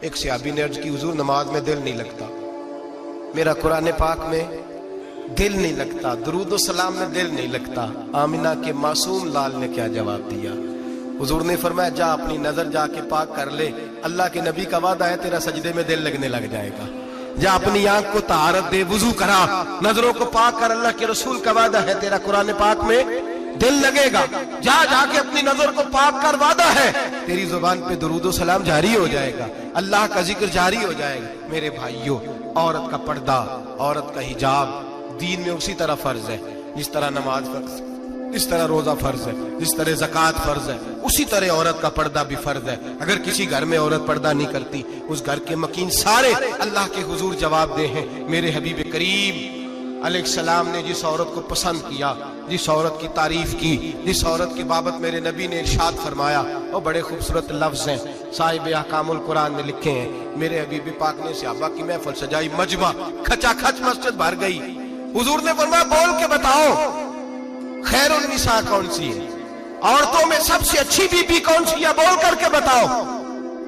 ایک صحابی نے عرض کی حضور نماز میں دل نہیں لگتا، میرا قرآن پاک میں دل نہیں لگتا، درود و سلام میں دل نہیں لگتا۔ آمنہ کے معصوم لال نے کیا جواب دیا؟ حضور نے فرمایا جا اپنی نظر جا کے پاک کر لے، اللہ کے نبی کا وعدہ ہے تیرا سجدے میں دل لگنے لگ جائے گا۔ جا اپنی آنکھ کو طہارت دے، وضو کرا، نظروں کو پاک کر، اللہ کے رسول کا وعدہ ہے تیرا قرآن پاک میں دل لگے گا۔ جا جا کے اپنی نظر کو پاک کر، وعدہ ہے تیری زبان پہ درود و سلام جاری ہو جائے گا، اللہ کا ذکر جاری ہو جائے گا۔ میرے بھائیوں، عورت کا پردہ، عورت کا حجاب دین میں اسی طرح فرض ہے جس طرح نماز فرض ہے، جس طرح روزہ فرض ہے، جس طرح زکوٰۃ فرض ہے، اسی طرح عورت کا پردہ بھی فرض ہے۔ اگر کسی گھر میں عورت پردہ نہیں کرتی، اس گھر کے مکین سارے اللہ کے حضور جواب دے ہیں۔ میرے حبیب کریم علیہ السلام نے جس عورت کو پسند کیا، جس عورت کی تعریف کی، جس عورت کی بابت میرے نبی نے ارشاد فرمایا، وہ بڑے خوبصورت لفظ ہیں، صاحب احکام القرآن نے لکھے ہیں۔ میرے حبیب پاک نے صحابہ کی محفل سجائی، مجمع کھچا کھچ مسجد بھر گئی۔ حضور نے فرمایا بول کے بتاؤ خیر النساء کون سی ہے، عورتوں میں سب سے اچھی بی بی کون سی ہے، بول کر کے بتاؤ۔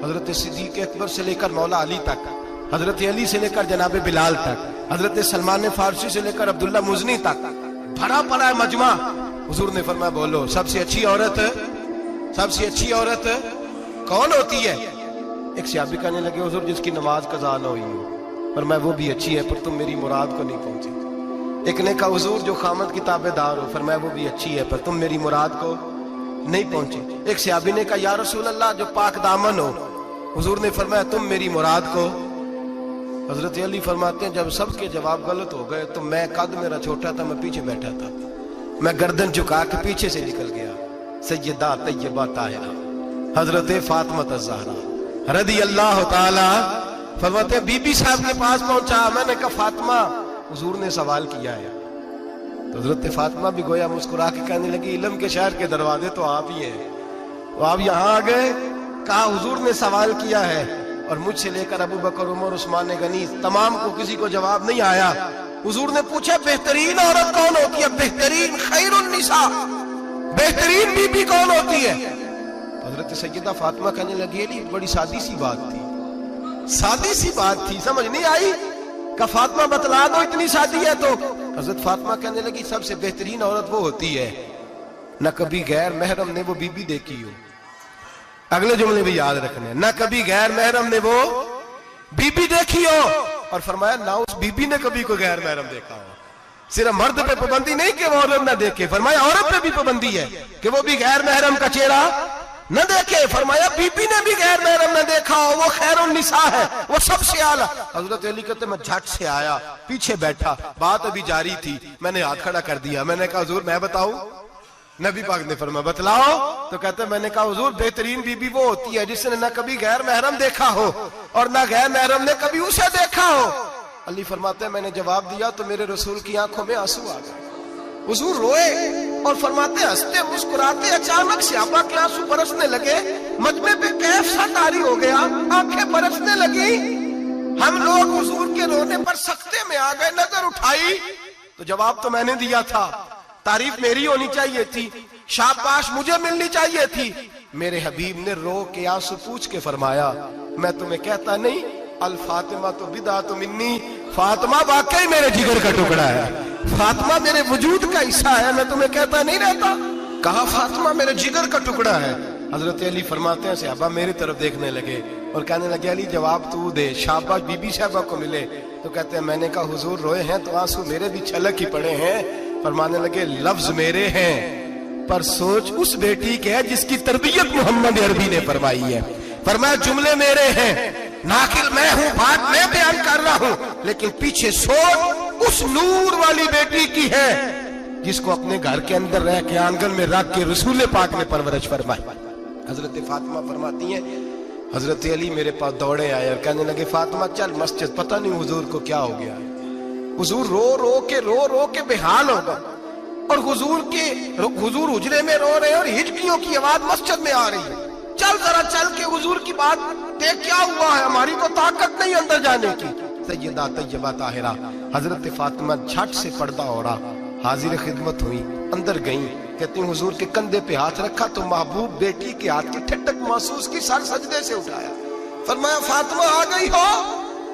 حضرت صدیق اکبر سے لے کر مولا علی تک، حضرت علی سے لے کر جناب بلال تک، حضرت سلمان فارسی سے لے کر عبداللہ مزنی تک بھرا پڑا ہے مجمع۔ حضور نے فرمایا بولو سب سے اچھی عورت، سب سے اچھی عورت کون ہوتی ہے؟ ایک صحابی کہنے لگے حضور جس کی نماز قضا نہ ہوئی ہو، فرمایا وہ بھی اچھی ہے پر تم میری مراد کو نہیں پہنچے۔ ایک نے کہا حضور جو خامد کی تابع دار ہو، فرمایا وہ بھی اچھی ہے پر تم میری مراد کو نہیں پہنچے۔ ایک صحابی نے کہا یا رسول اللہ جو پاک دامن ہو، حضور نے فرمایا تم میری مراد کو۔ حضرت علی فرماتے ہیں جب سب کے جواب غلط ہو گئے تو میں قد میرا چھوٹا تھا، میں پیچھے بیٹھا تھا، میں گردن جھکا کے پیچھے سے نکل گیا۔ سیدہ طیبہ طاہرہ حضرت فاطمہ الزہرا رضی اللہ تعالی، فرماتے ہیں بی بی صاحب کے پاس پہنچا، میں نے کہا فاطمہ حضور نے سوال کیا ہے۔ تو حضرت فاطمہ بھی گویا مسکرا کے کہنے لگی علم کے شہر کے دروازے تو آپ ہی ہیں، تو آپ یہاں آ گئے۔ کہا حضور نے سوال کیا ہے اور مجھ سے لے کر ابو بکر عمر عثمان غنی تمام کو کسی کو جواب نہیں آیا۔ حضور نے پوچھا بہترین عورت کون ہوتی ہے، بہترین خیر النساء، بہترین بی بی کون ہوتی ہے؟ حضرت سیدہ فاطمہ کہنے لگی علی بڑی سادی سی بات تھی، سادی سی بات تھی، سمجھ نہیں آئی؟ کہ فاطمہ بتلا دو اتنی سادی ہے تو۔ حضرت فاطمہ کہنے لگی سب سے بہترین عورت وہ ہوتی ہے نہ کبھی غیر محرم نے وہ بی بی دیکھی ہو۔ اگلے جملے بھی یاد رکھنے، نہ کبھی غیر محرم نے وہ بی بی دیکھی ہو، اور فرمایا نہ اس بی بی نے کبھی کوئی غیر محرم دیکھا ہو۔ صرف مرد پہ پابندی نہیں کہ وہ عورت نہ دیکھے، فرمایا عورت پہ بھی پابندی ہے کہ وہ بھی غیر محرم کا چہرہ نہ دیکھے۔ فرمایا بی بی نے بھی غیر محرم نہ دیکھا ہو، وہ خیر النساء ہے، وہ سب سے اعلیٰ۔ حضرت علی کہتے میں جھٹ سے آیا، پیچھے بیٹھا، بات ابھی جاری تھی، میں نے ہاتھ کھڑا کر دیا، میں نے کہا حضور میں بتاؤں؟ نبی پاک نے فرمایا بتلاؤ۔ تو کہتے میں نے کہا حضور بہترین بی بی وہ ہوتی ہے جس نے نہ کبھی غیر محرم دیکھا ہو اور نہ غیر محرم نے کبھی اسے دیکھا ہو۔ علی فرماتے ہیں میں نے جواب دیا تو میرے رسول کی آنکھوں میں آنسو آ گئے، حضور روئے اور فرماتے ہنستے مسکراتے اچانک صحابہ کے آنسو برسنے لگے، مجمع پہ کیف سا طاری ہو گیا، آنکھیں برسنے لگی۔ ہم لوگ حضور کے رونے پر سکتے میں آ گئے، نظر اٹھائی تو جواب تو میں نے دیا تھا، تعریف میری ہونی چاہیے تھی، شاباش مجھے ملنی چاہیے تھی۔ میرے حبیب نے رو کے آنسو پوچھ کے فرمایا میں تمہیں کہتا نہیں الفاطمہ تو بدعۃ منی، فاطمہ واقعی میرے جگر کا ٹکڑا ہے، فاطمہ میرے وجود کا حصہ ہے، میں تمہیں کہتا نہیں رہتا۔ کہا فاطمہ میرے جگر کا ٹکڑا ہے۔ حضرت علی فرماتے ہیں صحابہ میری طرف دیکھنے لگے اور کہنے لگے علی جواب تو دے، شاباش بی بی صاحبہ کو ملے۔ تو کہتے ہیں میں نے کہا حضور روئے ہیں تو آنسو میرے بھی چھلک ہی پڑے ہیں۔ فرمانے لگے لفظ میرے ہیں پر سوچ اس بیٹی کے ہے جس کی تربیت محمد عربی نے فرمائی ہے۔ فرمایا جملے میرے ہیں، ناقل میں ہوں، بات میں بیان کر رہا ہوں، لیکن پیچھے سوچ اس نور والی بیٹی کی ہے جس کو اپنے گھر کے اندر رہ کے آنگن میں رکھ کے رسول پاک نے پرورش فرمائی۔ حضرت فاطمہ فرماتی ہیں حضرت علی میرے پاس دوڑے آئے اور کہنے لگے فاطمہ چل مسجد، پتہ نہیں حضور کو کیا ہو گیا۔ حضور رو رو کے بحال ہو گئے اور حضور حجرے میں رو رہے ہیں اور ہچکیوں کی آواز مسجد میں آ رہی ہے۔ چل ذرا چل کے حضور کی بات دیکھ کیا ہوا ہے، ہماری تو طاقت نہیں اندر جانے کی۔ سیدہ طیبہ طاہرہ حضرت فاطمہ جھٹ سے پردہ اوڑا، حاضر خدمت ہوئی، اندر گئیں، کہتی ہیں حضور کے کندھے پہ ہاتھ رکھا تو محبوب بیٹی کے ہاتھ کی ٹھٹک محسوس کی، سر سجدے سے اٹھایا، फरमाया फातिमा आ गई हो?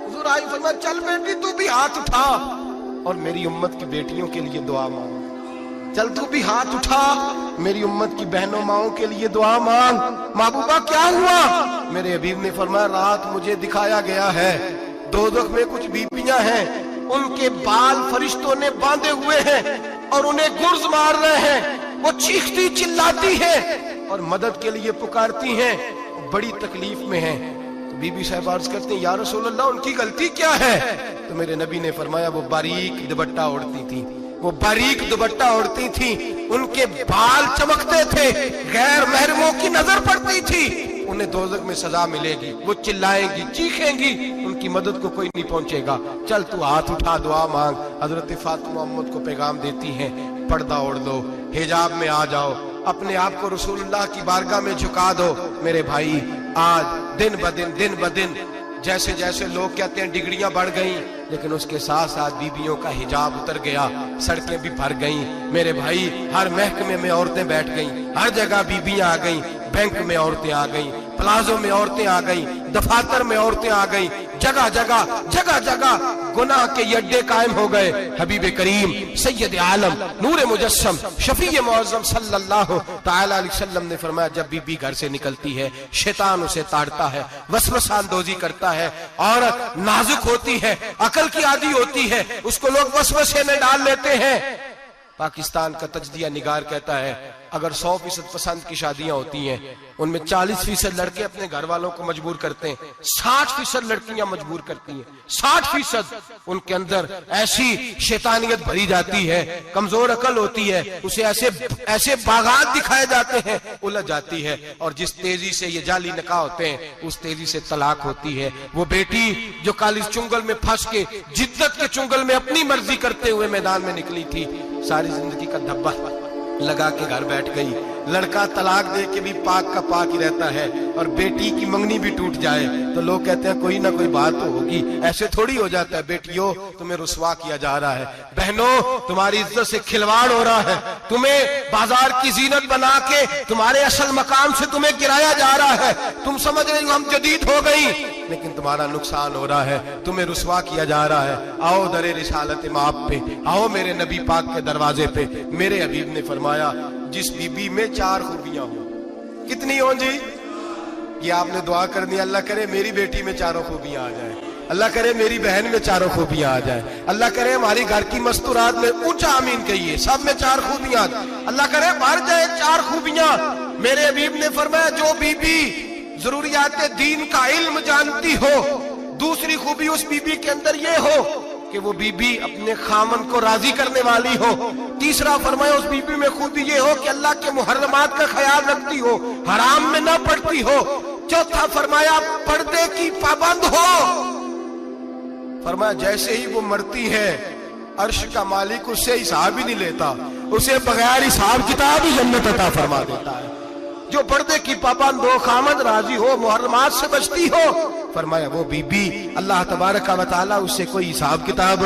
हुजूर आई, फरमाया चल बेटी तू भी हाथ उठा और मेरी उम्मत की बेटियों के लिए दुआ मांग। चल तू भी हाथ उठा, मेरी उम्मत की बहनों माओं के लिए दुआ मांग। महबूबा क्या हुआ? मेरे हबीब ने फरमाया रात मुझे दिखाया गया है दोज़ख में कुछ बीबियां हैं, उनके बाल फरिश्तों ने बांधे हुए हैं और उन्हें गुर्ज मार रहे हैं। वो चीखती चिल्लाती हैं और मदद के लिए पुकारती हैं, बड़ी तकलीफ में हैं। तो बीबी साहब अर्ज करते हैं या रसूल अल्लाह उनकी गलती क्या है? तो मेरे नबी ने फरमाया वो बारीक दुपट्टा ओढ़ती थी, वो बारीक दुपट्टा ओढ़ती थी, उनके बाल चमकते थे, गैर महरमों की नजर पड़ती थी, उन्हें दोज़ख में सजा मिलेगी, वो चिल्लाएंगी चीखेंगी, उनकी मदद को कोई नहीं पहुंचेगा। चल तू हाथ उठा दुआ मांग। हजरत फातिमा उम्मत को पैगाम देती हैं पर्दा ओढ़ लो, हिजाब में आ जाओ, अपने आप को रसूलुल्लाह की बारगाह में झुका दो। मेरे भाई आज दिन ब दिन जैसे जैसे लोग कहते हैं डिग्रियां बढ़ गई, लेकिन उसके साथ साथ बीबियों का हिजाब उतर गया, सड़कें भी भर गईं। मेरे भाई हर महकमे में औरतें बैठ गईं, हर जगह बीबियां आ गईं, बैंक में औरतें आ गईं, प्लाजो में औरतें आ गईं, दफातर में औरतें आ गईं, जगह जगह गुनाह के ये अड्डे कायम हो गए। हबीब करीम सैयद आलम नूर मुजस्सम शफी मुअज़्ज़म सल्लल्लाहु तआला अलैहि वसल्लम ने फरमाया जब बीबी घर से निकलती है शैतान उसे ताड़ता है, वसवसा अंदोजी करता है। औरत नाजुक होती है, अकल की आदी होती है, उसको लोग वसवसे में डाल लेते हैं। पाकिस्तान का तजदिया निगार कहता है अगर 100% पसंद की शादियां होती हैं उनमें 40% लड़के अपने घर वालों को मजबूर करते हैं, 60% लड़कियां मजबूर करती हैं। 60% उनके अंदर ऐसी शैतानियत भरी जाती है, कमजोर अकल होती है, उसे ऐसे बागात दिखाए जाते हैं, उलझ जाती है। और जिस तेजी से ये जाली निकाह होते हैं उस तेजी से तलाक होती है। वो बेटी जो काली चुंगल में फंस के जिद्दत के चुंगल में अपनी मर्जी करते हुए मैदान में निकली थी, सारी जिंदगी का धब्बा लगा के घर बैठ गई। लड़का तलाक दे के भी पाक का पाक ही रहता है और बेटी की मंगनी भी टूट जाए तो लोग कहते हैं कोई ना कोई बात तो होगी। ऐसे थोड़ी हो जाता है। बेटियों तुम्हें रुसवा किया जा रहा है, बहनों तुम्हारी इज्जत से खिलवाड़ हो रहा है, तुम्हें बाजार की जीनत बना के तुम्हारे असल मकाम से तुम्हें गिराया जा रहा है। तुम समझ रहे हो हम जदीद हो गई, लेकिन तुम्हारा नुकसान हो रहा है, तुम्हें रुसवा किया जा रहा है। आओ दरे रिसालत माप पे, आओ मेरे नबी पाक के दरवाजे पे। मेरे हबीब ने फरमाया जिस बीबी में 4 खूबियां हो, कितनी हो जी? ये आपने दुआ करनी, अल्लाह करे मेरी बेटी में 4 खूबियां आ जाए, अल्लाह करे मेरी बहन में 4 खूबियां आ जाए, अल्लाह करे हमारी घर की मस्तूरात में ऊंचा आमीन कहिए सब में 4 खूबियां, अल्लाह करे भर जाए 4 खूबियां। मेरे हबीब ने फरमाया जो बीबी जरूरियात दीन का इल्म जानती हो, दूसरी खूबी उस बीबी के अंदर ये हो कि वो बीबी अपने खामन को राजी करने वाली हो, तीसरा फरमाया उस बीबी में खूबी ये हो कि अल्लाह के मुहर्रमात का ख्याल रखती हो, हराम में ना पड़ती हो, चौथा फरमाया पर्दे की पाबंद हो। फरमाया जैसे ही वो मरती है अर्श का मालिक उससे हिसाब ही नहीं लेता, उसे बगैर हिसाब किताब ही जन्नत अता फरमा देता है। जो पर्दे की पाबंद हो, खामद राजी हो, मुहर्रमात से बचती हो, फरमाया वो बीबी अल्लाह तबारक व तआला उससे कोई हिसाब किताब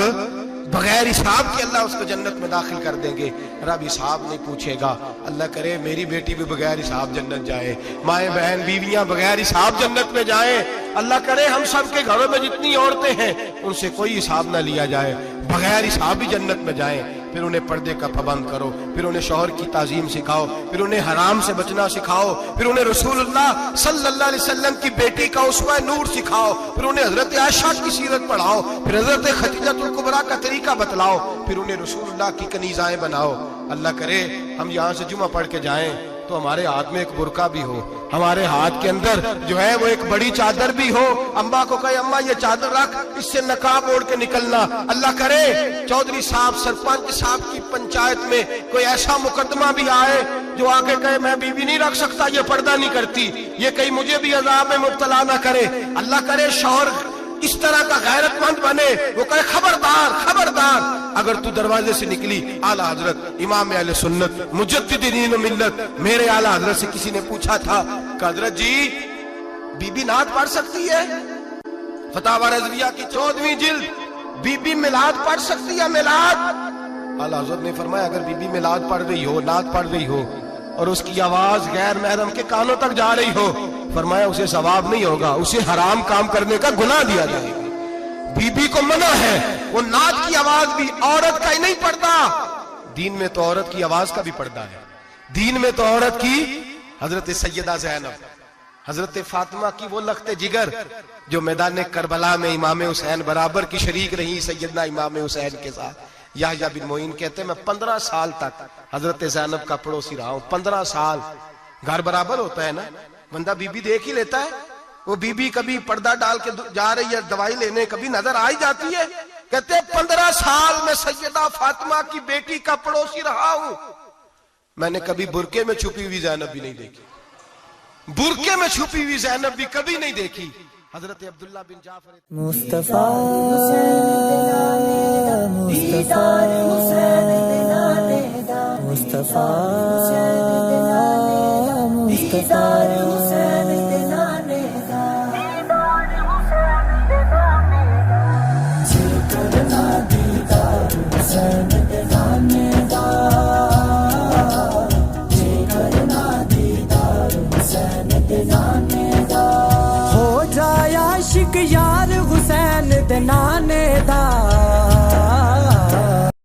बगैर हिसाब के अल्लाह उसको जन्नत में दाखिल कर देंगे। रब हिसाब नहीं पूछेगा। अल्लाह करे मेरी बेटी भी बगैर हिसाब जन्नत जाए, माए बहन बीवियां बगैर हिसाब जन्नत में जाए। अल्लाह करे हम सब के घरों में जितनी औरतें हैं उनसे कोई हिसाब ना लिया जाए, बगैर हिसाब ही जन्नत में जाए। फिर उन्हें पर्दे का पाबंद करो, फिर उन्हें शौहर की ताजीम सिखाओ, फिर उन्हें हराम से बचना सिखाओ, फिर उन्हें रसूलुल्लाह सल्लल्लाहु अलैहि वसल्लम की बेटी का उसवा नूर सिखाओ, फिर उन्हें हजरत आयशा की सीरत पढ़ाओ, फिर हजरत खदीजतुल कुबरा का तरीका बतलाओ, फिर उन्हें रसूलुल्लाह की कनीज़ाएं बनाओ। अल्लाह करे हम यहाँ से जुमा पढ़ के जाएं तो हमारे हाथ में एक बुरका भी हो, हमारे हाथ के अंदर जो है वो एक बड़ी चादर भी हो। अम्मा को कहे अम्मा ये चादर रख, इससे नकाब ओढ़ के निकलना। अल्लाह करे चौधरी साहब सरपंच साहब की पंचायत में कोई ऐसा मुकदमा भी आए जो आके कहे मैं बीवी नहीं रख सकता, ये पर्दा नहीं करती, ये कहीं मुझे भी अजाब में मुब्तला ना करे। अल्लाह करे शौहर इस तरह का गैरतमंद बने, वो कहे खबरदार खबरदार, अगर तू दरवाजे से निकली आला हजरत इमाम अहले सुन्नत मुजद्दिदीन मिल्लत मेरे आला हजरत से किसी ने पूछा था कि हजरत जी बीबी नात पढ़ सकती है? फतावा रज़विया की 14वीं जिल्द, बीबी मिलाद पढ़ सकती है? मिलाद आला हजरत ने फरमाया अगर बीबी मिलाद पढ़ रही हो, नात पढ़ रही हो और उसकी आवाज गैर महरम के कानों तक जा रही हो फरमाया उसे सवाब नहीं होगा, उसे हराम काम करने का गुनाह दिया जाएगा। बीबी को मना है, वो नाच की आवाज भी औरत का ही नहीं पर्दा, दीन में तो औरत की आवाज का भी पर्दा है। दीन में तो औरत की हजरत सैयदा ज़ैनब, हजरत फातिमा की वो लख्ते जिगर जो मैदान करबला में इमाम हुसैन बराबर की शरीक रही सैयदना इमाम हुसैन के साथ। याह्या बिन मोइन कहते हैं मैं 15 साल तक हजरत ज़ैनब का पड़ोसी रहा हूं। 15 साल, घर बराबर होता है ना, बंदा बीबी देख ही लेता है। वो बीबी कभी पर्दा डाल के जा रही है दवाई लेने, कभी नजर आ ही जाती है। कहते हैं 15 साल में सैयदा फातिमा की बेटी का पड़ोसी रहा हूं, मैंने कभी बुरके में छुपी हुई ज़ैनब भी नहीं देखी, बुरके में छुपी हुई ज़ैनब भी कभी नहीं देखी। हजरत अब्दुल्ला बिन जाफर मुस्तफा मुस्तफा मुस्तफा हो जाया शिक यार हुसैन दे नाने दा।